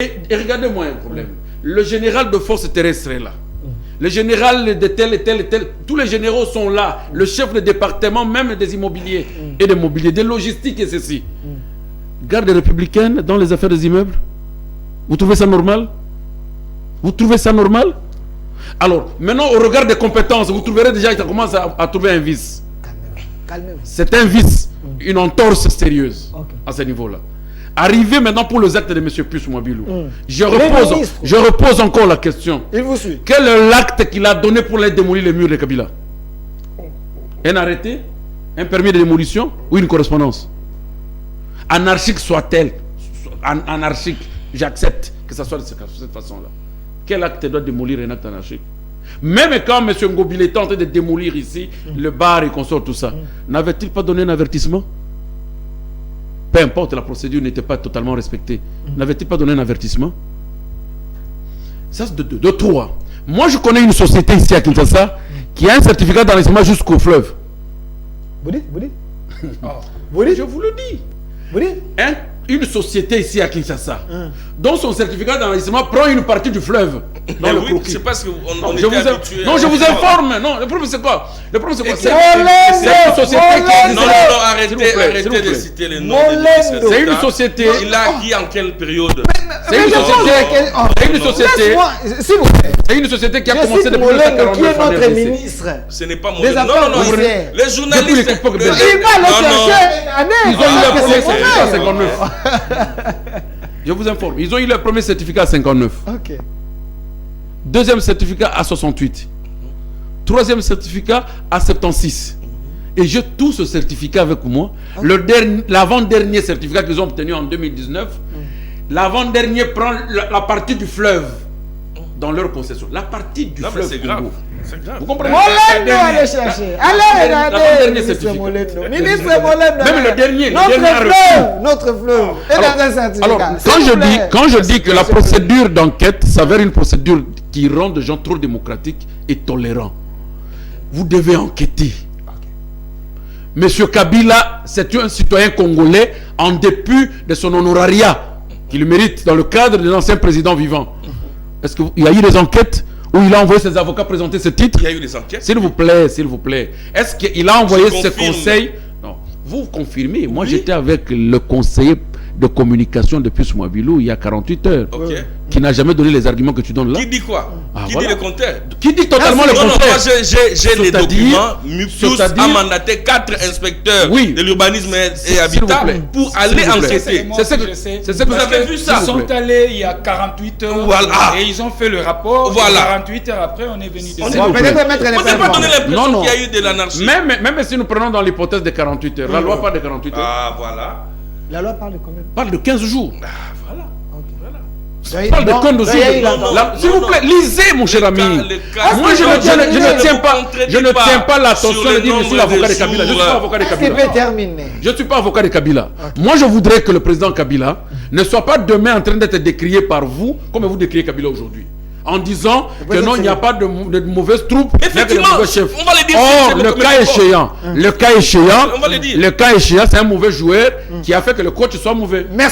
Et regardez-moi un problème. Le général de force terrestre est là. Le général de tel et tel et tel. Tous les généraux sont là. Le chef de département, même des immobiliers et des mobiliers, des logistiques et ceci. Garde républicaine dans les affaires des immeubles. Vous trouvez ça normal? Vous trouvez ça normal? Alors, maintenant, au regard des compétences, vous trouverez déjà qu'il commence à trouver un vice. Calmez-vous. C'est un vice, une entorse sérieuse à ce niveau-là. Arrivé maintenant pour les actes de M. Pius Mwabilou, je repose encore la question. Il vous suit. Quel est l'acte qu'il a donné pour aller démolir les murs de Kabila? Un arrêté? Un permis de démolition? Ou une correspondance? Anarchique soit-elle, anarchique, j'accepte que ça soit de cette façon-là. Quel acte doit démolir un acte anarchique? Même quand M. Ngobile est en train de démolir ici le bar et consort, tout ça, n'avait-il pas donné un avertissement? Peu importe, la procédure n'était pas totalement respectée. N'avait-il pas donné un avertissement? Ça, c'est de trois. Moi, je connais une société ici à Kinshasa qui a un certificat d'enregistrement jusqu'au fleuve. Vous dites? Vous dites? Je vous le dis. Vous dites? Une société ici à Kinshasa, dont son certificat d'enregistrement prend une partie du fleuve. Dans le croquis. C'est parce qu'on je vous informe. Non, le problème c'est quoi? Le problème c'est quoi? C'est une société qui... Non, arrêtez de citer les noms. C'est une société... Il a acquis en quelle période? C'est une société... S'il vous plaît. C'est une société qui a commencé depuis 1949. Qui est notre ministre? Ce n'est pas mon... Des affaires foncières. Les journalistes... Il va le chercher. Ils ont eu leur premier certificat à 59. Je vous informe. Ils ont eu leur premier certificat à 59. Ok. Deuxième certificat à 68. Troisième certificat à 76. Et j'ai tout ce certificat avec moi. L'avant-dernier certificat qu'ils ont obtenu en 2019, l'avant-dernier prend la partie du fleuve dans leur concession. La partie du fleuve. C'est grave. C'est grave. Vous comprenez? Molendo, allez chercher. Allez, regardez. Ministre Molendo. Ministre Molendo. Même le dernier. Notre fleuve. Et dans un certificat. Alors, quand je dis que la procédure d'enquête s'avère une procédure qui rend des gens trop démocratiques et tolérants, vous devez enquêter. Monsieur Kabila, c'est un citoyen congolais en dépit de son honorariat qu'il mérite dans le cadre de l'ancien président vivant. Est-ce qu'il y a eu des enquêtes où il a envoyé ses avocats présenter ce titre? Il y a eu des enquêtes. S'il vous plaît, s'il vous plaît. Est-ce qu'il a envoyé ses conseils? Non. Vous confirmez. Moi, j'étais avec le conseiller de communication de Pius Mwabilou il y a 48 heures. Qui n'a jamais donné les arguments que tu donnes là. Qui dit quoi? Qui dit le contraire? Qui dit totalement le contraire? Non, moi j'ai les documents. Pius a mandaté 4 inspecteurs de l'urbanisme et habitat pour aller enquêter. C'est ce que vous avez vu ça? Ils sont allés il y a 48 heures et ils ont fait le rapport. 48 heures après, on est venu de ça. Vous n'avez pas donné l'impression qu'il y a eu de l'anarchie. Même si nous prenons dans l'hypothèse de 48 heures, la loi parle de 48 heures. Ah, voilà. La loi parle de combien? Parle de 15 jours. Ah, voilà. On parle de 15 jours. S'il vous plaît, lisez, mon cher ami. Moi, je ne tiens pas l'attention de dire que je suis l'avocat de Kabila. Je ne suis pas avocat de Kabila. Je ne suis pas avocat de Kabila. Moi, je voudrais que le président Kabila ne soit pas demain en train d'être décrié par vous comme vous décriez Kabila aujourd'hui. En disant que non, il n'y a pas de mauvaises troupes, effectivement, de mauvais chefs. On va le dire. Or, le cas échéant, c'est un mauvais joueur qui a fait que le coach soit mauvais. Merci.